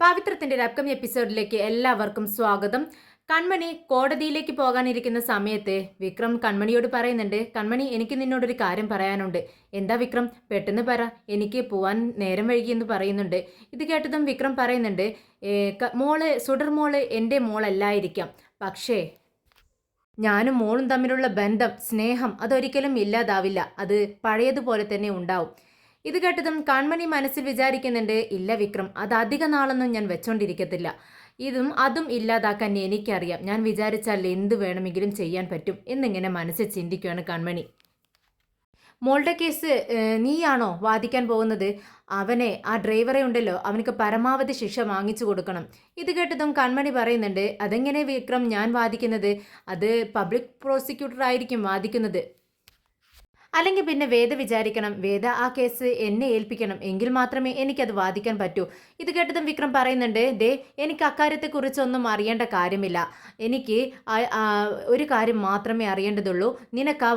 പവിത്രത്തിന്റെ ഒരു അപ്കമിങ് എപ്പിസോഡിലേക്ക് എല്ലാവർക്കും സ്വാഗതം. കൺമണി കോടതിയിലേക്ക് പോകാനിരിക്കുന്ന സമയത്ത് വിക്രം കൺമണിയോട് പറയുന്നുണ്ട്, കൺമണി എനിക്ക് നിന്നോടൊരു കാര്യം പറയാനുണ്ട്. എന്താ വിക്രം, പെട്ടെന്ന് പറ, എനിക്ക് പോവാൻ നേരം വൈകിയെന്ന് പറയുന്നുണ്ട്. ഇത് കേട്ടതും വിക്രം പറയുന്നുണ്ട്, മോള് സുഡർ മോള് എൻ്റെ മോളല്ലായിരിക്കാം, പക്ഷേ ഞാനും മോളും തമ്മിലുള്ള ബന്ധം, സ്നേഹം അതൊരിക്കലും ഇല്ലാതാവില്ല. അത് പഴയതുപോലെ തന്നെ ഉണ്ടാവും. ഇത് കേട്ടതും കൺമണി മനസ്സിൽ വിചാരിക്കുന്നുണ്ട്, ഇല്ല വിക്രം, അത് അധിക നാളൊന്നും ഞാൻ വെച്ചോണ്ടിരിക്കത്തില്ല. അതും ഇല്ലാതാക്കാൻ എനിക്കറിയാം. ഞാൻ വിചാരിച്ചാൽ എന്ത് വേണമെങ്കിലും ചെയ്യാൻ പറ്റും എന്നിങ്ങനെ മനസ്സിൽ ചിന്തിക്കുകയാണ് കൺമണി. മോളുടെ കേസ് നീയാണോ വാദിക്കാൻ പോകുന്നത്? ആ ഡ്രൈവറെ ഉണ്ടല്ലോ, അവനക്ക് പരമാവധി ശിക്ഷ വാങ്ങിച്ചു കൊടുക്കണം. ഇത് കേട്ടതും കൺമണി പറയുന്നുണ്ട്, അതെങ്ങനെ വിക്രം ഞാൻ വാദിക്കുന്നത്? അത് പബ്ലിക് പ്രോസിക്യൂട്ടർ ആയിരിക്കും വാദിക്കുന്നത്. അല്ലെങ്കിൽ പിന്നെ വേദ വിചാരിക്കണം, വേദ ആ കേസ് എന്നെ ഏൽപ്പിക്കണം, എങ്കിൽ മാത്രമേ എനിക്കത് വാദിക്കാൻ പറ്റൂ. ഇത് കേട്ടതും വിക്രം പറയുന്നുണ്ട്, ദേ എനിക്ക് അക്കാര്യത്തെക്കുറിച്ചൊന്നും അറിയേണ്ട കാര്യമില്ല. എനിക്ക് ഒരു കാര്യം മാത്രമേ അറിയേണ്ടതുള്ളൂ. നിനക്ക് ആ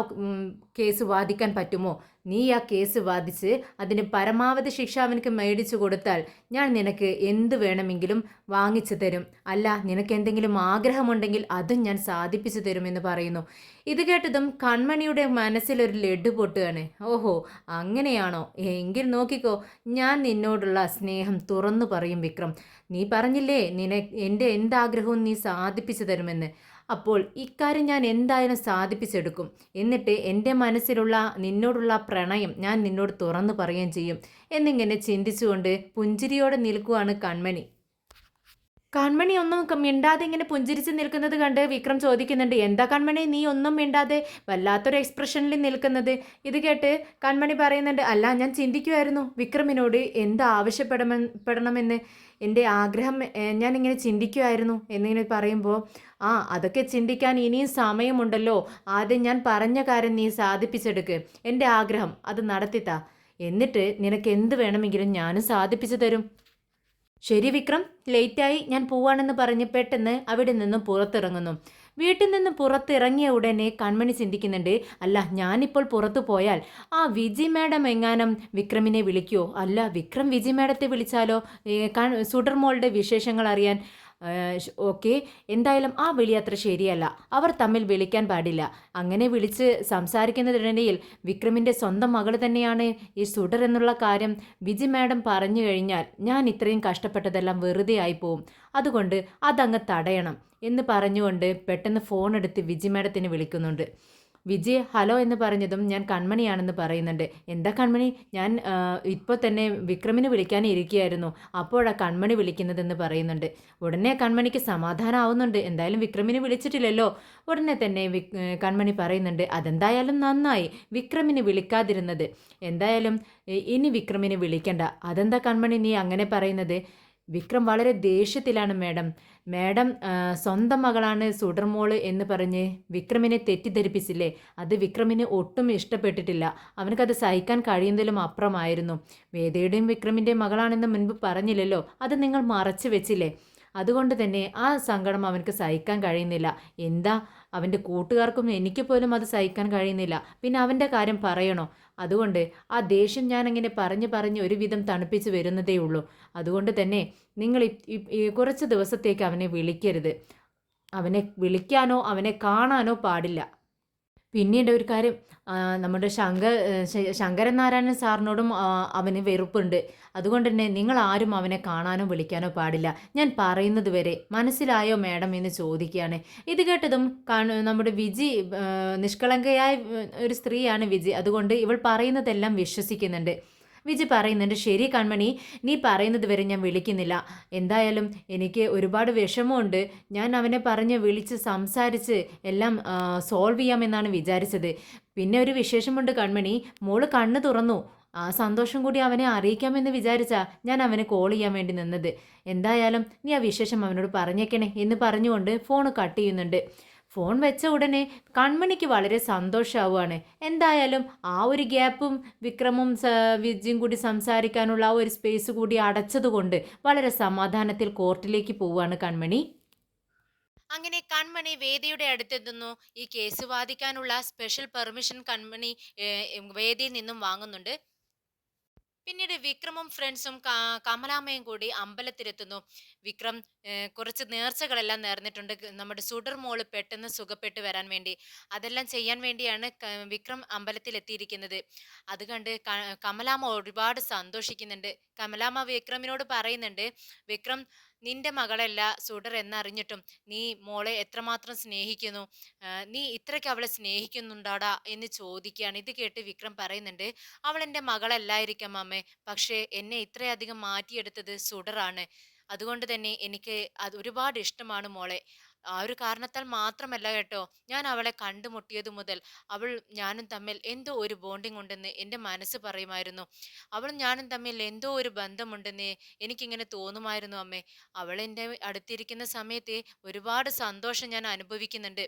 കേസ് വാദിക്കാൻ പറ്റുമോ? നീ ആ കേസ് വാദിച്ച് അതിന് പരമാവധി ശിക്ഷ അവനക്ക് മേടിച്ചു കൊടുത്താൽ ഞാൻ നിനക്ക് എന്ത് വേണമെങ്കിലും വാങ്ങിച്ചു തരും. അല്ല, നിനക്ക് എന്തെങ്കിലും ആഗ്രഹമുണ്ടെങ്കിൽ അതും ഞാൻ സാധിപ്പിച്ചു തരുമെന്ന് പറയുന്നു. ഇത് കേട്ടതും കൺമണിയുടെ മനസ്സിലൊരു ലഡു പൊട്ടുകയാണ്. ഓഹോ, അങ്ങനെയാണോ? എങ്കിൽ നോക്കിക്കോ, ഞാൻ നിന്നോടുള്ള സ്നേഹം തുറന്നു പറയും വിക്രം. നീ പറഞ്ഞില്ലേ എൻ്റെ എന്താഗ്രഹവും നീ സാധിപ്പിച്ചു തരുമെന്ന്. അപ്പോൾ ഇക്കാര്യം ഞാൻ എന്തായാലും സാധിപ്പിച്ചെടുക്കും. എന്നിട്ട് എൻ്റെ മനസ്സിലുള്ള നിന്നോടുള്ള പ്രണയം ഞാൻ നിന്നോട് തുറന്നു പറയുകയും ചെയ്യും എന്നിങ്ങനെ ചിന്തിച്ചുകൊണ്ട് പുഞ്ചിരിയോടെ നിൽക്കുവാണ് കൺമണി. കൺമണി ഒന്നും മിണ്ടാതെ ഇങ്ങനെ പുഞ്ചിരിച്ച് നിൽക്കുന്നത് കണ്ട് വിക്രം ചോദിക്കുന്നുണ്ട്, എന്താ കൺമണി നീ ഒന്നും മിണ്ടാതെ വല്ലാത്തൊരു എക്സ്പ്രഷനിൽ നിൽക്കുന്നത്? ഇത് കേട്ട് കൺമണി പറയുന്നുണ്ട്, അല്ല ഞാൻ ചിന്തിക്കുമായിരുന്നു വിക്രമിനോട് എന്ത് ആവശ്യപ്പെടണമെന്ന് എൻ്റെ ആഗ്രഹം ഞാനിങ്ങനെ ചിന്തിക്കുമായിരുന്നു എന്നിങ്ങനെ പറയുമ്പോൾ, അതൊക്കെ ചിന്തിക്കാൻ ഇനിയും സമയമുണ്ടല്ലോ, ആദ്യം ഞാൻ പറഞ്ഞ കാര്യം നീ സാധിപ്പിച്ചെടുക്ക്, എൻ്റെ ആഗ്രഹം അത് നടത്തിത്താ, എന്നിട്ട് നിനക്ക് എന്ത് വേണമെങ്കിലും ഞാനും സാധിപ്പിച്ചു തരും. ശരി വിക്രം, ലേറ്റായി, ഞാൻ പോവാണെന്ന് പറഞ്ഞ് പെട്ടെന്ന് അവിടെ നിന്നും പുറത്തിറങ്ങുന്നു. വീട്ടിൽ നിന്ന് പുറത്തിറങ്ങിയ ഉടനെ കൺമണി ചിന്തിക്കുന്നുണ്ട്, അല്ല ഞാനിപ്പോൾ പുറത്തു പോയാൽ ആ വിജി മാഡം എങ്ങാനും വിക്രമിനെ വിളിക്കുമോ? അല്ല, വിക്രം വിജി മാഡത്തെ വിളിച്ചാലോ സുഡർമോളുടെ വിശേഷങ്ങൾ അറിയാൻ? ഓക്കെ, എന്തായാലും ആ വിളി അത്ര ശരിയല്ല, അവർ തമ്മിൽ വിളിക്കാൻ പാടില്ല. അങ്ങനെ വിളിച്ച് സംസാരിക്കുന്നതിനിടയിൽ വിക്രമിൻ്റെ സ്വന്തം മകൾ തന്നെയാണ് ഈ സുഡർ എന്നുള്ള കാര്യം വിജി മാഡം പറഞ്ഞു കഴിഞ്ഞാൽ ഞാൻ ഇത്രയും കഷ്ടപ്പെട്ടതെല്ലാം വെറുതെ ആയി പോവും. അതുകൊണ്ട് അതങ്ങ് തടയണം എന്ന് പറഞ്ഞുകൊണ്ട് പെട്ടെന്ന് ഫോൺ എടുത്ത് വിജി മാഡത്തിന് വിളിക്കുന്നുണ്ട്. വിജയ് ഹലോ എന്ന് പറഞ്ഞതും ഞാൻ കൺമണിയാണെന്ന് പറയുന്നുണ്ട്. എന്താ കൺമണി, ഞാൻ ഇപ്പോൾ തന്നെ വിക്രമിന് വിളിക്കാൻ ഇരിക്കുകയായിരുന്നു, അപ്പോഴാണ് കൺമണി വിളിക്കുന്നതെന്ന് പറയുന്നുണ്ട്. ഉടനെ കൺമണിക്ക് സമാധാനമാവുന്നുണ്ട്, എന്തായാലും വിക്രമിന് വിളിച്ചിട്ടില്ലല്ലോ. ഉടനെ തന്നെ കൺമണി പറയുന്നുണ്ട്, അതെന്തായാലും നന്നായി വിക്രമിന് വിളിക്കാതിരുന്നത്. എന്തായാലും ഇനി വിക്രമിന് വിളിക്കണ്ട. അതെന്താ കൺമണി നീ അങ്ങനെ പറയുന്നത്? വിക്രം വളരെ ദേഷ്യത്തിലാണ് മാഡം. മാഡം സ്വന്തം മകളാണ് സുഡർമോള് എന്ന് പറഞ്ഞ് വിക്രമിനെ തെറ്റിദ്ധരിപ്പിച്ചില്ലേ? അത് വിക്രമിന് ഒട്ടും ഇഷ്ടപ്പെട്ടിട്ടില്ല. അവനക്കത് സഹിക്കാൻ കഴിയുന്നതിലും അപ്പുറമായിരുന്നു. വേദയുടെയും വിക്രമിൻ്റെയും മകളാണെന്ന് മുൻപ് പറഞ്ഞില്ലല്ലോ, അത് നിങ്ങൾ മറച്ചു വെച്ചില്ലേ? അതുകൊണ്ട് തന്നെ ആ സങ്കടം അവനക്ക് സഹിക്കാൻ കഴിയുന്നില്ല. എന്താ, അവൻ്റെ കൂട്ടുകാർക്കും എനിക്ക് പോലും അത് സഹിക്കാൻ കഴിയുന്നില്ല, പിന്നെ അവൻ്റെ കാര്യം പറയണോ? അതുകൊണ്ട് ആ ദേഷ്യം ഞാനങ്ങനെ പറഞ്ഞ് ഒരുവിധം തണുപ്പിച്ച് വരുന്നതേ ഉള്ളൂ. അതുകൊണ്ട് തന്നെ നിങ്ങൾ കുറച്ച് ദിവസത്തേക്ക് അവനെ വിളിക്കരുത്. അവനെ വിളിക്കാനോ അവനെ കാണാനോ പാടില്ല. പിന്നീട് ഒരു കാര്യം, നമ്മുടെ ശങ്കരൻ നാരായണൻ സാറിനോടും അവന് വെറുപ്പുണ്ട്. അതുകൊണ്ട് തന്നെ നിങ്ങൾ ആരും അവനെ കാണാനോ വിളിക്കാനോ പാടില്ല. ഞാൻ പറയുന്നത് വരെ മനസ്സിലായോ മാഡം എന്ന് ചോദിക്കുകയാണ്. ഇത് കേട്ടതും നമ്മുടെ വിജി, നിഷ്കളങ്കയായ ഒരു സ്ത്രീയാണ് വിജി, അതുകൊണ്ട് ഇവൾ പറയുന്നതെല്ലാം വിശ്വസിക്കുന്നുണ്ട്. വിജി പറയുന്നുണ്ട്, ശരി കൺമണി, നീ പറയുന്നത് വരെ ഞാൻ വിളിക്കുന്നില്ല. എന്തായാലും എനിക്ക് ഒരുപാട് വിഷമമുണ്ട്. ഞാൻ അവനെ പറഞ്ഞ് വിളിച്ച് സംസാരിച്ച് എല്ലാം സോൾവ് ചെയ്യാമെന്നാണ് വിചാരിച്ചത്. പിന്നെ ഒരു വിശേഷമുണ്ട് കൺമണി, മോള് കണ്ണ് തുറന്നു. ആ സന്തോഷം കൂടി അവനെ അറിയിക്കാമെന്ന് വിചാരിച്ചാ ഞാൻ അവനെ കോൾ ചെയ്യാൻ വേണ്ടി നിന്നത്. എന്തായാലും നീ ആ വിശേഷം അവനോട് പറഞ്ഞേക്കണേ എന്ന് പറഞ്ഞുകൊണ്ട് ഫോൺ കട്ട് ചെയ്യുന്നുണ്ട്. ഫോൺ വെച്ച ഉടനെ കൺമണിക്ക് വളരെ സന്തോഷമാവുകയാണ്. എന്തായാലും ആ ഒരു ഗ്യാപ്പും വിക്രമും വിജയും കൂടി സംസാരിക്കാനുള്ള ആ ഒരു സ്പേസ് കൂടി അടച്ചതുകൊണ്ട് വളരെ സമാധാനത്തിൽ കോർട്ടിലേക്ക് പോവുകയാണ് കൺമണി. അങ്ങനെ കൺമണി വേദിയുടെ അടുത്തെത്തുന്നു. ഈ കേസ് വാദിക്കാനുള്ള സ്പെഷ്യൽ പെർമിഷൻ കൺമണി വേദിയിൽ നിന്നും വാങ്ങുന്നുണ്ട്. പിന്നീട് വിക്രമും ഫ്രണ്ട്സും കമലാമ്മയും കൂടി അമ്പലത്തിലെത്തുന്നു. വിക്രം കുറച്ച് നേർച്ചകളെല്ലാം നേർന്നിട്ടുണ്ട് നമ്മുടെ സുഡർ മോള് പെട്ടെന്ന് സുഖപ്പെട്ട് വരാൻ വേണ്ടി. അതെല്ലാം ചെയ്യാൻ വേണ്ടിയാണ് വിക്രം അമ്പലത്തിലെത്തിയിരിക്കുന്നത്. അത് കണ്ട് കമലാമ്മ ഒരുപാട് സന്തോഷിക്കുന്നുണ്ട്. കമലാമ്മ വിക്രമിനോട് പറയുന്നുണ്ട്, വിക്രം, നിന്റെ മകളല്ല സുഡർ എന്നറിഞ്ഞിട്ടും നീ മോളെ എത്രമാത്രം സ്നേഹിക്കുന്നു, നീ ഇത്രയ്ക്ക് അവളെ സ്നേഹിക്കുന്നുണ്ടാടാ എന്ന് ചോദിക്കുകയാണ്. ഇത് കേട്ട് വിക്രം പറയുന്നുണ്ട്, അവൾ എൻ്റെ മകളല്ലായിരിക്കാം അമ്മേ, പക്ഷേ എന്നെ ഇത്രയധികം മാറ്റിയെടുത്തത് സുഡറാണ്. അതുകൊണ്ട് തന്നെ എനിക്ക് അത് ഒരുപാട് ഇഷ്ടമാണ് മോളെ. ആ ഒരു കാരണത്താൽ മാത്രമല്ല കേട്ടോ, ഞാൻ അവളെ കണ്ടുമുട്ടിയത് മുതൽ ഞാനും തമ്മിൽ എന്തോ ഒരു ബോണ്ടിങ് ഉണ്ടെന്ന് എൻ്റെ മനസ്സ് പറയുമായിരുന്നു. അവളും ഞാനും തമ്മിൽ എന്തോ ഒരു ബന്ധമുണ്ടെന്ന് എനിക്കിങ്ങനെ തോന്നുമായിരുന്നു അമ്മേ. അവൾ എൻ്റെ അടുത്തിരിക്കുന്ന സമയത്ത് ഒരുപാട് സന്തോഷം ഞാൻ അനുഭവിക്കുന്നുണ്ട്.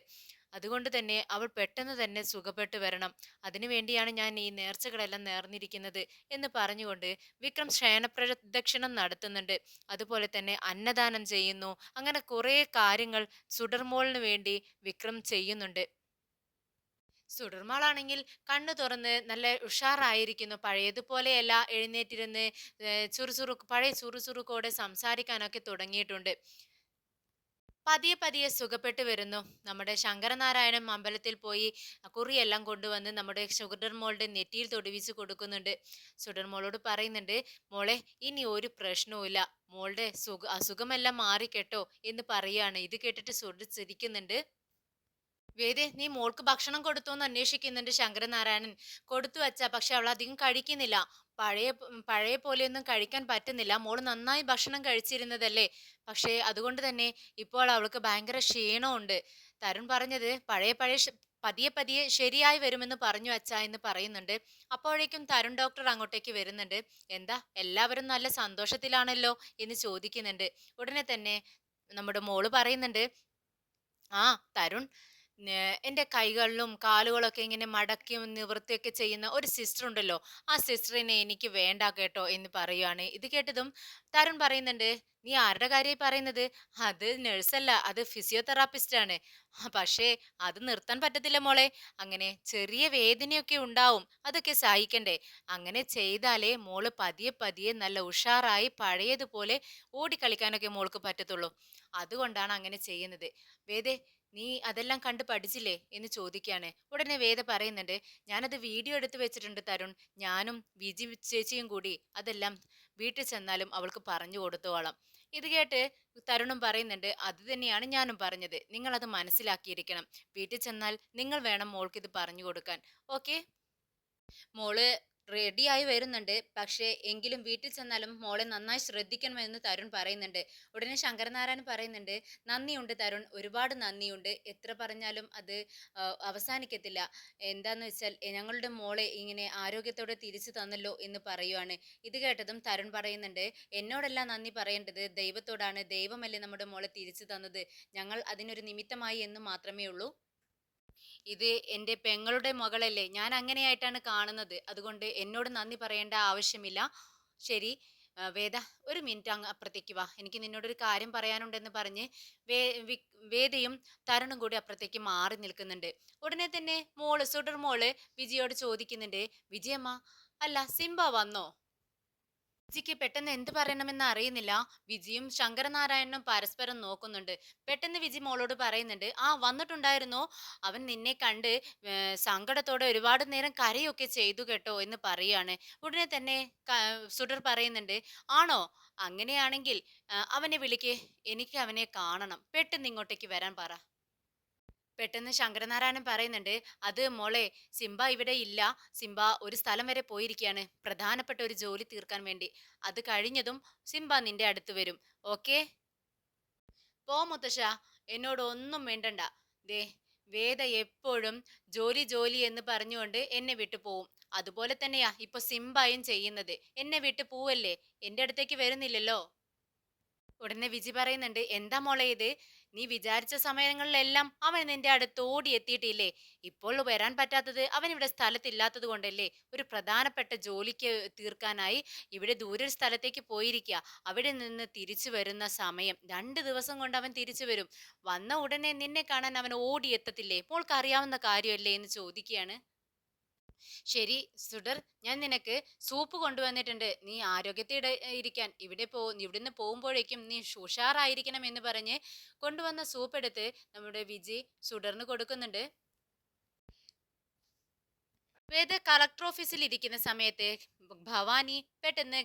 അതുകൊണ്ട് തന്നെ അവൾ പെട്ടെന്ന് തന്നെ സുഖപ്പെട്ടു വരണം. അതിനു വേണ്ടിയാണ് ഞാൻ ഈ നേർച്ചകളെല്ലാം നേർന്നിരിക്കുന്നത് എന്ന് പറഞ്ഞുകൊണ്ട് വിക്രം ശയനപ്രദക്ഷിണം നടത്തുന്നുണ്ട്. അതുപോലെ തന്നെ അന്നദാനം ചെയ്യുന്നു. അങ്ങനെ കുറേ കാര്യങ്ങൾ സുഡർമോളിന് വേണ്ടി വിക്രം ചെയ്യുന്നുണ്ട്. സുഡർമാളാണെങ്കിൽ കണ്ണു തുറന്ന് നല്ല ഉഷാറായിരിക്കുന്നു. പഴയതുപോലെയല്ല, എഴുന്നേറ്റിരുന്ന് പഴയ ചുറുചുറുക്കോടെ സംസാരിക്കാനൊക്കെ തുടങ്ങിയിട്ടുണ്ട്. പതിയെ പതിയെ സുഖപ്പെട്ടു വരുന്നു. നമ്മുടെ ശങ്കരനാരായണൻ അമ്പലത്തിൽ പോയി കുറിയെല്ലാം കൊണ്ടുവന്ന് നമ്മുടെ സുഗതർ മോളുടെ നെറ്റിയിൽ തൊടുവിച്ച് കൊടുക്കുന്നുണ്ട്. സുഗതർ മോളോട് പറയുന്നുണ്ട്, മോളെ ഇനി ഒരു പ്രശ്നവുമില്ല, മോളുടെ അസുഖമെല്ലാം മാറിക്കെട്ടോ എന്ന് പറയാണ്. ഇത് കേട്ടിട്ട് സുഗതർ ചിരിക്കുന്നുണ്ട്. വേദേ, നീ മോൾക്ക് ഭക്ഷണം കൊടുത്തോ എന്ന് അന്വേഷിക്കുന്നുണ്ട് ശങ്കരനാരായണൻ. കൊടുത്തു വച്ചാ, പക്ഷെ അവൾ അധികം കഴിക്കുന്നില്ല. പഴയ പോലെയൊന്നും കഴിക്കാൻ പറ്റുന്നില്ല. മോള് നന്നായി ഭക്ഷണം കഴിച്ചിരുന്നതല്ലേ, പക്ഷേ അതുകൊണ്ട് തന്നെ ഇപ്പോൾ അവൾക്ക് ഭയങ്കര ക്ഷീണമുണ്ട്. തരുൺ പറഞ്ഞത് പതിയെ പതിയെ ശരിയായി വരുമെന്ന് പറഞ്ഞു അച്ഛാ എന്ന് പറയുന്നുണ്ട്. അപ്പോഴേക്കും തരുൺ ഡോക്ടർ അങ്ങോട്ടേക്ക് വരുന്നുണ്ട്. എന്താ എല്ലാവരും നല്ല സന്തോഷത്തിലാണല്ലോ എന്ന് ചോദിക്കുന്നുണ്ട്. ഉടനെ തന്നെ നമ്മുടെ മോള് പറയുന്നുണ്ട്, ആ തരുൺ, എൻ്റെ കൈകളിലും കാലുകളൊക്കെ ഇങ്ങനെ മടക്കിയും നിവൃത്തിയൊക്കെ ചെയ്യുന്ന ഒരു സിസ്റ്റർ ഉണ്ടല്ലോ, ആ സിസ്റ്ററിനെ എനിക്ക് വേണ്ട കേട്ടോ എന്ന് പറയുകയാണ്. ഇത് കേട്ടതും തരുൺ പറയുന്നുണ്ട്, നീ ആരുടെ കാര്യമായി പറയുന്നത്? അത് നഴ്സല്ല, അത് ഫിസിയോതെറാപ്പിസ്റ്റ് ആണ്. പക്ഷേ അത് നിർത്താൻ പറ്റത്തില്ല മോളെ. അങ്ങനെ ചെറിയ വേദനയൊക്കെ ഉണ്ടാവും, അതൊക്കെ സഹിക്കണ്ടേ. അങ്ങനെ ചെയ്താലേ മോള് പതിയെ പതിയെ നല്ല ഉഷാറായി പഴയതുപോലെ ഓടിക്കളിക്കാനൊക്കെ മോൾക്ക് പറ്റത്തുള്ളൂ. അതുകൊണ്ടാണ് അങ്ങനെ ചെയ്യുന്നത്. വേദേ, നീ അതെല്ലാം കണ്ട് പഠിച്ചില്ലേ എന്ന് ചോദിക്കാണ്. ഉടനെ വേദ പറയുന്നുണ്ട്, ഞാനത് വീഡിയോ എടുത്ത് വെച്ചിട്ടുണ്ട് തരുൺ. ഞാനും വിജി ചേച്ചിയും കൂടി അതെല്ലാം വീട്ടിൽ ചെന്നാലും അവൾക്ക് പറഞ്ഞു കൊടുത്തോളാം. ഇത് കേട്ട് തരുണും പറയുന്നുണ്ട്, അത് തന്നെയാണ് ഞാനും പറഞ്ഞത്, നിങ്ങൾ അത് മനസ്സിലാക്കിയിരിക്കണം. വീട്ടിൽ ചെന്നാൽ നിങ്ങൾ വേണം മോൾക്ക് ഇത് പറഞ്ഞു കൊടുക്കാൻ. ഓക്കെ, മോള് റെഡിയായി വരുന്നുണ്ട്, പക്ഷേ എങ്കിലും വീട്ടിൽ ചെന്നാലും മോളെ നന്നായി ശ്രദ്ധിക്കണമെന്ന് തരുൺ പറയുന്നുണ്ട്. ഉടനെ ശങ്കരനാരായണൻ പറയുന്നുണ്ട്, നന്ദിയുണ്ട് തരുൺ, ഒരുപാട് നന്ദിയുണ്ട്. എത്ര പറഞ്ഞാലും അത് അവസാനിക്കത്തില്ല. എന്താന്ന് വെച്ചാൽ ഞങ്ങളുടെ മോളെ ഇങ്ങനെ ആരോഗ്യത്തോടെ തിരിച്ചു തന്നല്ലോ എന്ന് പറയുവാണ്. ഇത് കേട്ടതും തരുൺ പറയുന്നുണ്ട്, എന്നോടല്ല നന്ദി പറയേണ്ടത് ദൈവത്തോടാണ്. ദൈവമല്ലേ നമ്മുടെ മോളെ തിരിച്ചു തന്നത്, ഞങ്ങൾ അതിനൊരു നിമിത്തമായി എന്ന് മാത്രമേ ഉള്ളൂ. ഇത് എൻ്റെ പെങ്ങളുടെ മകളല്ലേ, ഞാൻ അങ്ങനെയായിട്ടാണ് കാണുന്നത്. അതുകൊണ്ട് എന്നോട് നന്ദി പറയേണ്ട ആവശ്യമില്ല. ശരി, വേദ, ഒരു മിനിറ്റ് അങ്ങ് അപ്പുറത്തേക്ക് വാ, എനിക്ക് നിന്നോടൊരു കാര്യം പറയാനുണ്ടെന്ന് പറഞ്ഞ് വേ വേദയും തരുണും കൂടി അപ്പുറത്തേക്ക് മാറി നിൽക്കുന്നുണ്ട്. ഉടനെ തന്നെ സുഡർ മോള് വിജയോട് ചോദിക്കുന്നുണ്ട്, വിജയമ്മ, അല്ല സിംബ വന്നോ? വിജിക്ക് പെട്ടെന്ന് എന്ത് പറയണമെന്ന് അറിയുന്നില്ല. വിജിയും ശങ്കരനാരായണനും പരസ്പരം നോക്കുന്നുണ്ട്. പെട്ടെന്ന് വിജി മോളോട് പറയുന്നുണ്ട്, ആ വന്നിട്ടുണ്ടായിരുന്നോ, അവൻ നിന്നെ കണ്ട് സങ്കടത്തോടെ ഒരുപാട് നേരം കരയൊക്കെ ചെയ്തു കേട്ടോ എന്ന് പറയാണ്. ഉടനെ തന്നെ സുഡർ പറയുന്നുണ്ട്, ആണോ, അങ്ങനെയാണെങ്കിൽ അവനെ വിളിക്ക്, എനിക്ക് അവനെ കാണണം, പെട്ടെന്ന് ഇങ്ങോട്ടേക്ക് വരാൻ പറ. പെട്ടെന്ന് ശങ്കരനാരായണൻ പറയുന്നുണ്ട്, അത് മോളെ, സിംബ ഇവിടെ ഇല്ല. സിംബ ഒരു സ്ഥലം വരെ പോയിരിക്കുകയാണ്, പ്രധാനപ്പെട്ട ഒരു ജോലി തീർക്കാൻ വേണ്ടി. അത് കഴിഞ്ഞതും സിംബ നിന്റെ അടുത്ത് വരും. ഓക്കെ, പോ മുത്തശ്ശ, എന്നോട് ഒന്നും വേണ്ടണ്ട. ദേ, വേദ എപ്പോഴും ജോലി ജോലി എന്ന് പറഞ്ഞുകൊണ്ട് എന്നെ വിട്ടു പോവും. അതുപോലെ തന്നെയാ ഇപ്പൊ സിംബയും ചെയ്യുന്നത്. എന്നെ വിട്ടു പോവല്ലേ, എന്റെ അടുത്തേക്ക് വരുന്നില്ലല്ലോ. ഉടനെ വിജി പറയുന്നുണ്ട്, എന്താ മോളെ ഇത്, നീ വിചാരിച്ച സമയങ്ങളിലെല്ലാം അവൻ നിന്റെ അടുത്ത് ഓടി എത്തിയിട്ടില്ലേ? ഇപ്പോൾ വരാൻ പറ്റാത്തത് അവൻ ഇവിടെ സ്ഥലത്തില്ലാത്തത് കൊണ്ടല്ലേ? ഒരു പ്രധാനപ്പെട്ട ജോലിക്ക് തീർക്കാനായി ഇവിടെ ദൂരെ ഒരു സ്ഥലത്തേക്ക് പോയിരിക്കുക. അവിടെ നിന്ന് തിരിച്ചു വരുന്ന സമയം 2 ദിവസം കൊണ്ട് അവൻ തിരിച്ചു വരും. വന്ന ഉടനെ നിന്നെ കാണാൻ അവൻ ഓടി എത്തത്തില്ലേ? മോൾക്ക് അറിയാവുന്ന കാര്യമല്ലേ എന്ന് ചോദിക്കുകയാണ്. ശരി സുഡർ, ഞാൻ നിനക്ക് സൂപ്പ് കൊണ്ടുവന്നിട്ടുണ്ട്. നീ ആരോഗ്യത്തോടെ ഇരിക്കാൻ ഇവിടുന്ന് പോകുമ്പോഴേക്കും നീ ഉഷാറായിരിക്കണം എന്ന് പറഞ്ഞ് കൊണ്ടുവന്ന സൂപ്പ് എടുത്ത് നമ്മുടെ വിജി സുഡറിന് കൊടുക്കുന്നുണ്ട്. വേദ കളക്ടർ ഓഫീസിൽ ഇരിക്കുന്ന സമയത്ത് ഭവാനി പെട്ടെന്ന്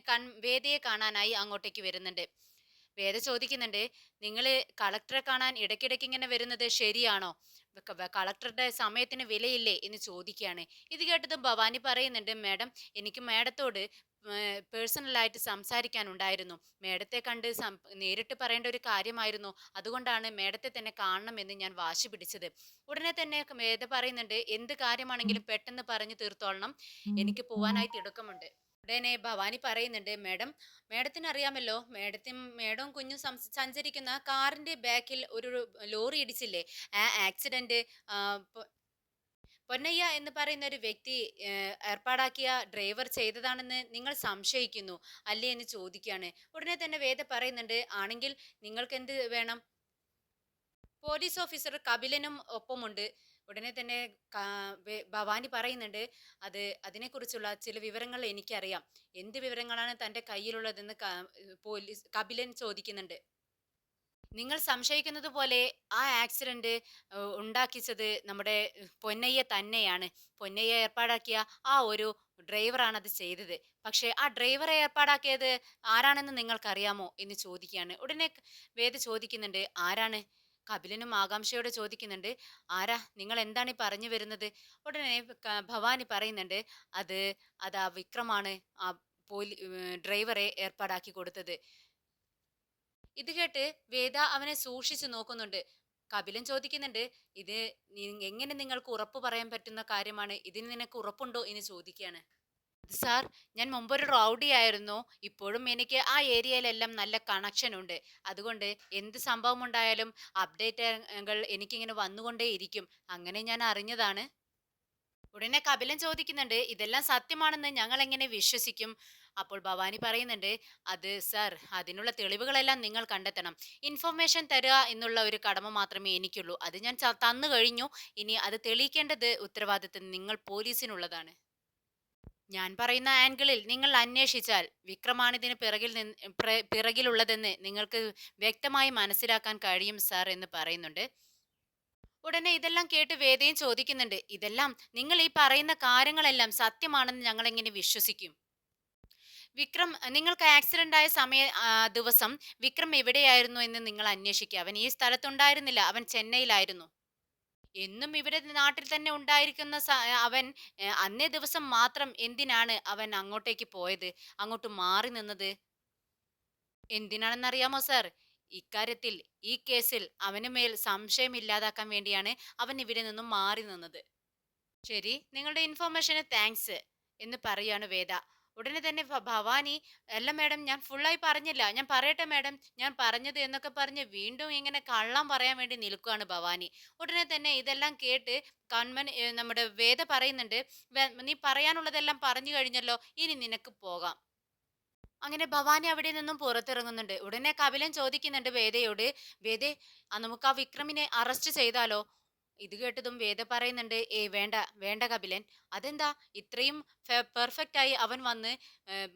വേദയെ കാണാനായി അങ്ങോട്ടേക്ക് വരുന്നുണ്ട്. വേദ ചോദിക്കുന്നുണ്ട്, നിങ്ങൾ കളക്ടറെ കാണാൻ ഇടയ്ക്കിടയ്ക്ക് ഇങ്ങനെ വരുന്നത് ശരിയാണോ? കളക്ടറുടെ സമയത്തിന് വിലയില്ലേ എന്ന് ചോദിക്കുകയാണ്. ഇത് കേട്ടതും ഭവാനി പറയുന്നുണ്ട്, മാഡം, എനിക്ക് മാഡത്തോട് പേഴ്സണലായിട്ട് സംസാരിക്കാനുണ്ടായിരുന്നു. മേഡത്തെ കണ്ട് നേരിട്ട് പറയേണ്ട ഒരു കാര്യമായിരുന്നു. അതുകൊണ്ടാണ് മേഡത്തെ തന്നെ കാണണമെന്ന് ഞാൻ വാശി പിടിച്ചത്. ഉടനെ തന്നെ വേദ പറയുന്നുണ്ട്, എന്ത് കാര്യമാണെങ്കിലും പെട്ടെന്ന് പറഞ്ഞു തീർത്തോളണം, എനിക്ക് പോവാനായി തിടുക്കമുണ്ട്. ഉടനെ ഭവാനി പറയുന്നുണ്ട്, മാഡം, മാഡത്തിന് അറിയാമല്ലോ, മേഡവും കുഞ്ഞും സഞ്ചരിക്കുന്ന കാറിന്റെ ബാക്കിൽ ഒരു ലോറി ഇടിച്ചില്ലേ? ആ ആക്സിഡന്റ് പൊന്നയ്യ എന്ന് പറയുന്ന ഒരു വ്യക്തി ഏർപ്പാടാക്കിയ ഡ്രൈവർ ചെയ്തതാണെന്ന് നിങ്ങൾ സംശയിക്കുന്നു അല്ലേ എന്ന് ചോദിക്കുകയാണ്. ഉടനെ തന്നെ വേദ പറയുന്നുണ്ട്, ആണെങ്കിൽ നിങ്ങൾക്ക് എന്ത് വേണം? പോലീസ് ഓഫീസർ കപിലനും ഒപ്പമുണ്ട്. ഉടനെ തന്നെ ഭവാനി പറയുന്നുണ്ട്, അതിനെക്കുറിച്ചുള്ള ചില വിവരങ്ങൾ എനിക്കറിയാം. എന്ത് വിവരങ്ങളാണ് തൻ്റെ കയ്യിലുള്ളതെന്ന് കപിലൻ ചോദിക്കുന്നുണ്ട്. നിങ്ങൾ സംശയിക്കുന്നത് പോലെ ആ ആക്സിഡന്റ് ഉണ്ടാക്കിച്ചത് നമ്മുടെ പൊന്നയ്യ തന്നെയാണ്. പൊന്നയ്യ ഏർപ്പാടാക്കിയ ആ ഒരു ഡ്രൈവറാണ് അത് ചെയ്തത്. പക്ഷേ ആ ഡ്രൈവറെ ഏർപ്പാടാക്കിയത് ആരാണെന്ന് നിങ്ങൾക്കറിയാമോ എന്ന് ചോദിക്കുകയാണ്. ഉടനെ വേദ ചോദിക്കുന്നുണ്ട്, ആരാണ്? കപിലനും ആകാംക്ഷയോടെ ചോദിക്കുന്നുണ്ട്, ആരാ? നിങ്ങൾ എന്താണ് ഈ പറഞ്ഞു വരുന്നത്? ഉടനെ ഭവാനി പറയുന്നുണ്ട്, അത് അത് ആ വിക്രമാണ് ആ ഡ്രൈവറെ ഏർപ്പാടാക്കി കൊടുത്തത്. ഇത് കേട്ട് വേദ അവനെ സൂക്ഷിച്ചു നോക്കുന്നുണ്ട്. കപിലൻ ചോദിക്കുന്നുണ്ട്, ഇത് എങ്ങനെ നിങ്ങൾക്ക് ഉറപ്പ് പറയാൻ പറ്റുന്ന കാര്യമാണ്? ഇതിന് നിനക്ക് ഉറപ്പുണ്ടോ എന്ന് ചോദിക്കുകയാണ്. സാർ, ഞാൻ മുമ്പൊരു റൗഡി ആയിരുന്നു. ഇപ്പോഴും എനിക്ക് ആ ഏരിയയിലെല്ലാം നല്ല കണക്ഷൻ ഉണ്ട്. അതുകൊണ്ട് എന്ത് സംഭവം ഉണ്ടായാലും അപ്ഡേറ്റുകൾ എനിക്കിങ്ങനെ വന്നുകൊണ്ടേ ഇരിക്കും. അങ്ങനെ ഞാൻ അറിഞ്ഞതാണ്. ഉടനെ കപിലൻ ചോദിക്കുന്നുണ്ട്, ഇതെല്ലാം സത്യമാണെന്ന് ഞങ്ങൾ എങ്ങനെ വിശ്വസിക്കും? അപ്പോൾ ഭവാനി പറയുന്നുണ്ട്, അത് സാർ, അതിനുള്ള തെളിവുകളെല്ലാം നിങ്ങൾ കണ്ടെത്തണം. ഇൻഫർമേഷൻ തരിക എന്നുള്ള ഒരു കടമ മാത്രമേ എനിക്കുള്ളൂ. അത് ഞാൻ തന്നു കഴിഞ്ഞു. ഇനി അത് തെളിയിക്കേണ്ടത് ഉത്തരവാദിത്തം നിങ്ങൾ പോലീസിനുള്ളതാണ്. ഞാൻ പറയുന്ന ആംഗിളിൽ നിങ്ങൾ അന്വേഷിച്ചാൽ വിക്രമാണ് ഇതിന് പിറകിലുള്ളതെന്ന് നിങ്ങൾക്ക് വ്യക്തമായി മനസ്സിലാക്കാൻ കഴിയും സാർ എന്ന് പറയുന്നുണ്ട്. ഉടനെ ഇതെല്ലാം കേട്ട് വേദയും ചോദിക്കുന്നുണ്ട്, ഇതെല്ലാം നിങ്ങൾ ഈ പറയുന്ന കാര്യങ്ങളെല്ലാം സത്യമാണെന്ന് ഞങ്ങൾ എങ്ങനെ വിശ്വസിക്കും? നിങ്ങൾക്ക് ആക്സിഡന്റ് ആയ ദിവസം വിക്രം എവിടെയായിരുന്നു എന്ന് നിങ്ങൾ അന്വേഷിക്കുക. അവൻ ഈ സ്ഥലത്തുണ്ടായിരുന്നില്ല, അവൻ ചെന്നൈയിലായിരുന്നു. എന്നും ഇവിടെ നാട്ടിൽ തന്നെ ഉണ്ടായിരിക്കുന്ന അവൻ അന്നേ ദിവസം മാത്രം എന്തിനാണ് അവൻ അങ്ങോട്ടേക്ക് പോയത്, അങ്ങോട്ട് മാറി നിന്നത്? എന്തിനാണെന്നറിയാമോ സാർ? ഇക്കാര്യത്തിൽ, ഈ കേസിൽ അവന് മേൽ സംശയം ഇല്ലാതാക്കാൻ വേണ്ടിയാണ് അവൻ ഇവിടെ നിന്നും മാറി നിന്നത്. ശരി, നിങ്ങളുടെ ഇൻഫോർമേഷന് താങ്ക്സ് എന്ന് പറയാണ് വേദ. ഉടനെ തന്നെ ഭവാനി, അല്ല മാഡം, ഞാൻ ഫുള്ളായി പറഞ്ഞില്ല, ഞാൻ പറയട്ടെ മാഡം, ഞാൻ പറഞ്ഞത് എന്നൊക്കെ പറഞ്ഞ് വീണ്ടും ഇങ്ങനെ കള്ളം പറയാൻ വേണ്ടി നിൽക്കുകയാണ് ഭവാനി. ഉടനെ തന്നെ ഇതെല്ലാം കേട്ട് നമ്മുടെ വേദ പറയുന്നുണ്ട്, നീ പറയാനുള്ളതെല്ലാം പറഞ്ഞു കഴിഞ്ഞല്ലോ, ഇനി നിനക്ക് പോകാം." അങ്ങനെ ഭവാനി അവിടെ നിന്നും പുറത്തിറങ്ങുന്നുണ്ട്. ഉടനെ കപിലൻ ചോദിക്കുന്നുണ്ട് വേദയോട്, വേദേ, നമുക്ക് ആ വിക്രമിനെ അറസ്റ്റ് ചെയ്താലോ? ഇത് കേട്ടതും വേദ പറയുന്നുണ്ട്, വേണ്ട വേണ്ട കപിലൻ. അതെന്താ? ഇത്രയും പെർഫെക്റ്റ് ആയി അവൻ വന്ന്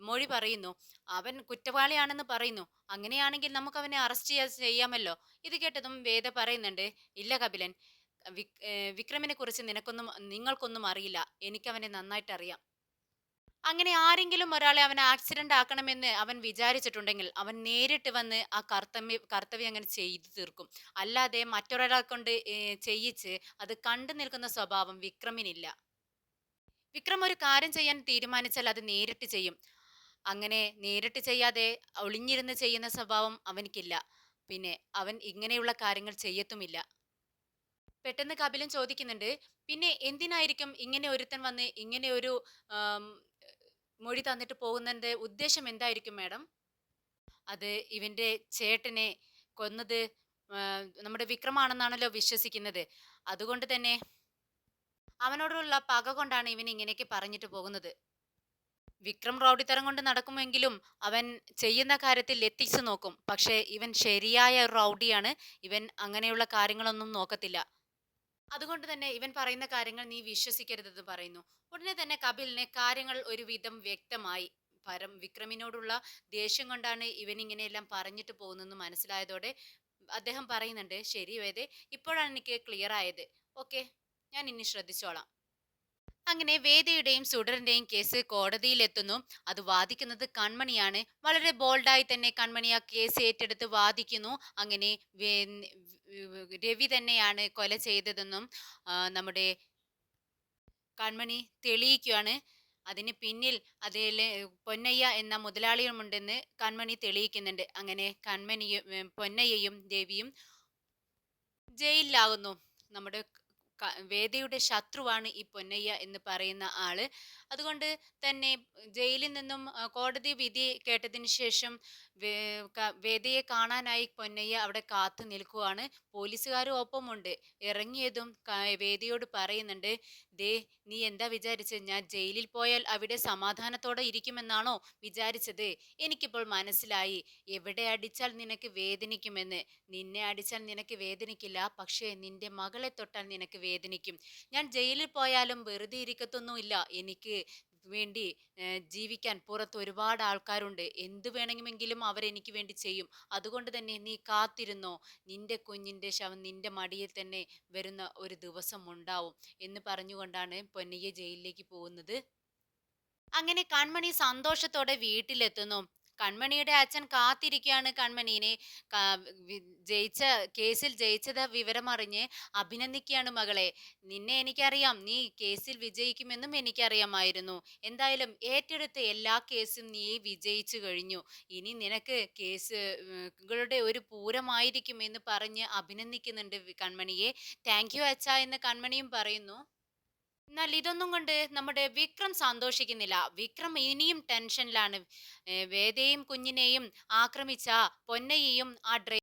മൊഴി പറയുന്നു, അവൻ കുറ്റവാളിയാണെന്ന് പറയുന്നു. അങ്ങനെയാണെങ്കിൽ നമുക്ക് അവനെ അറസ്റ്റ് ചെയ്യാമല്ലോ. ഇത് കേട്ടതും വേദ പറയുന്നുണ്ട്, ഇല്ല കപിലൻ, വിക്രമിനെ കുറിച്ച് നിങ്ങൾക്കൊന്നും അറിയില്ല. എനിക്കവനെ നന്നായിട്ട് അറിയാം. അങ്ങനെ ആരെങ്കിലും ഒരാളെ അവൻ ആക്സിഡന്റ് ആക്കണമെന്ന് അവൻ വിചാരിച്ചിട്ടുണ്ടെങ്കിൽ അവൻ നേരിട്ട് വന്ന് ആ കർത്തവ്യം അങ്ങനെ ചെയ്തു തീർക്കും. അല്ലാതെ മറ്റൊരാളെ കൊണ്ട് ചെയ്യിച്ച് അത് കണ്ടു നിൽക്കുന്ന സ്വഭാവം വിക്രമിനില്ല. വിക്രം ഒരു കാര്യം ചെയ്യാൻ തീരുമാനിച്ചാൽ അത് നേരിട്ട് ചെയ്യും. അങ്ങനെ നേരിട്ട് ചെയ്യാതെ ഒളിഞ്ഞിരുന്ന് ചെയ്യുന്ന സ്വഭാവം അവനിക്കില്ല. പിന്നെ അവൻ ഇങ്ങനെയുള്ള കാര്യങ്ങൾ ചെയ്യത്തുമില്ല. പെട്ടെന്ന് കപിലൻ ചോദിക്കുന്നുണ്ട്, പിന്നെ എന്തിനായിരിക്കും ഇങ്ങനെ ഒരുത്തൻ വന്ന് ഇങ്ങനെ ഒരു മൊഴി തന്നിട്ട് പോകുന്നതിന്റെ ഉദ്ദേശം എന്തായിരിക്കും മാഡം? അത് ഇവന്റെ ചേട്ടനെ കൊന്നത് നമ്മുടെ വിക്രമാണെന്നാണല്ലോ വിശ്വസിക്കുന്നത്. അതുകൊണ്ട് തന്നെ അവനോടുള്ള പക കൊണ്ടാണ് ഇവൻ ഇങ്ങനെയൊക്കെ പറഞ്ഞിട്ട് പോകുന്നത്. വിക്രം റൗഡിത്തരം കൊണ്ട് നടക്കുമെങ്കിലും അവൻ ചെയ്യുന്ന കാര്യത്തിൽ എത്തിക്സ് നോക്കും. പക്ഷേ ഇവൻ ശരിയായ റൗഡിയാണ്. ഇവൻ അങ്ങനെയുള്ള കാര്യങ്ങളൊന്നും നോക്കത്തില്ല. അതുകൊണ്ട് തന്നെ ഇവൻ പറയുന്ന കാര്യങ്ങൾ നീ വിശ്വസിക്കരുതെന്ന് പറയുന്നു. ഉടനെ തന്നെ കപിലിന് കാര്യങ്ങൾ ഒരുവിധം വ്യക്തമായി. വിക്രമിനോടുള്ള ദേഷ്യം കൊണ്ടാണ് ഇവൻ ഇങ്ങനെയെല്ലാം പറഞ്ഞിട്ട് പോകുന്നെന്ന് മനസ്സിലായതോടെ അദ്ദേഹം പറയുന്നുണ്ട്, ശരി വേദേ, ഇപ്പോഴാണ് എനിക്ക് ക്ലിയർ ആയത്. ഓക്കെ, ഞാൻ ഇനി ശ്രദ്ധിച്ചോളാം. അങ്ങനെ വേദയുടെയും സുഡറിന്റെയും കേസ് കോടതിയിലെത്തുന്നു. അത് വാദിക്കുന്നത് കൺമണിയാണ്. വളരെ ബോൾഡായി തന്നെ കൺമണി ആ കേസ് ഏറ്റെടുത്ത് വാദിക്കുന്നു. അങ്ങനെ രവി തന്നെയാണ് കൊല ചെയ്തതെന്നും നമ്മുടെ കൺമണി തെളിയിക്കുകയാണ്. അതിന് പിന്നിൽ അതിലെ പൊന്നയ്യ എന്ന മുതലാളിയുമുണ്ടെന്ന് കൺമണി തെളിയിക്കുന്നുണ്ട്. അങ്ങനെ കൺമണിയും പൊന്നയ്യയും രവിയും ജയിലിലാകുന്നു. നമ്മുടെ വേദയുടെ ശത്രുവാണ് ഈ പൊന്നയ്യ എന്ന് പറയുന്ന ആള്. അതുകൊണ്ട് തന്നെ ജയിലിൽ നിന്നും കോടതി വിധി കേട്ടതിന് ശേഷം വേദയെ കാണാനായി പൊന്നയ്യ അവിടെ കാത്തു നിൽക്കുവാണ്. പോലീസുകാരും ഒപ്പമുണ്ട്. ഇറങ്ങിയതും വേദയോട് പറയുന്നുണ്ട്, ദേ, നീ എന്താ വിചാരിച്ചത്? ഞാൻ ജയിലിൽ പോയാൽ അവിടെ സമാധാനത്തോടെ ഇരിക്കുമെന്നാണോ വിചാരിച്ചത്? എനിക്കിപ്പോൾ മനസ്സിലായി എവിടെ അടിച്ചാൽ നിനക്ക് വേദനിക്കുമെന്ന്. നിന്നെ അടിച്ചാൽ നിനക്ക് വേദനിക്കില്ല, പക്ഷേ നിന്റെ മകളെ തൊട്ടാൽ നിനക്ക് വേദനിക്കും. ഞാൻ ജയിലിൽ പോയാലും വെറുതെ ഇരിക്കത്തൊന്നുമില്ല. എനിക്ക് വേണ്ടി ജീവിക്കാൻ പുറത്ത് ഒരുപാട് ആൾക്കാരുണ്ട്. എന്ത് വേണമെങ്കിലും അവരെനിക്ക് വേണ്ടി ചെയ്യും. അതുകൊണ്ട് തന്നെ നീ കാത്തിരുന്നോ, നിന്റെ കുഞ്ഞിന്റെ ശവം നിന്റെ മടിയിൽ തന്നെ വരുന്ന ഒരു ദിവസം ഉണ്ടാവും എന്ന് പറഞ്ഞുകൊണ്ടാണ് പൊന്നയ്യ ജയിലിലേക്ക് പോകുന്നത്. അങ്ങനെ കൺമണി സന്തോഷത്തോടെ വീട്ടിലെത്തുന്നു. കൺമണിയുടെ അച്ഛൻ കാത്തിരിക്കുകയാണ് കൺമണീനെ. ജയിച്ച കേസിൽ ജയിച്ചത് വിവരമറിഞ്ഞ് അഭിനന്ദിക്കുകയാണ് മകളെ. നിന്നെ എനിക്കറിയാം, നീ കേസിൽ വിജയിക്കുമെന്നും എനിക്കറിയാമായിരുന്നു. എന്തായാലും ഏറ്റെടുത്ത എല്ലാ കേസും നീ വിജയിച്ചു കഴിഞ്ഞു. ഇനി നിനക്ക് കേസുകളുടെ ഒരു പൂരമായിരിക്കും എന്ന് പറഞ്ഞ് അഭിനന്ദിക്കുന്നുണ്ട് കൺമണിയെ. താങ്ക് യു അച്ഛ എന്ന് കൺമണിയും പറയുന്നു. എന്നാൽ ഇതൊന്നും കൊണ്ട് നമ്മുടെ വിക്രം സന്തോഷിക്കുന്നില്ല. വിക്രം ഇനിയും ടെൻഷനിലാണ്. വേദയും കുഞ്ഞിനെയും ആക്രമിച്ച പൊന്നയെയും ആ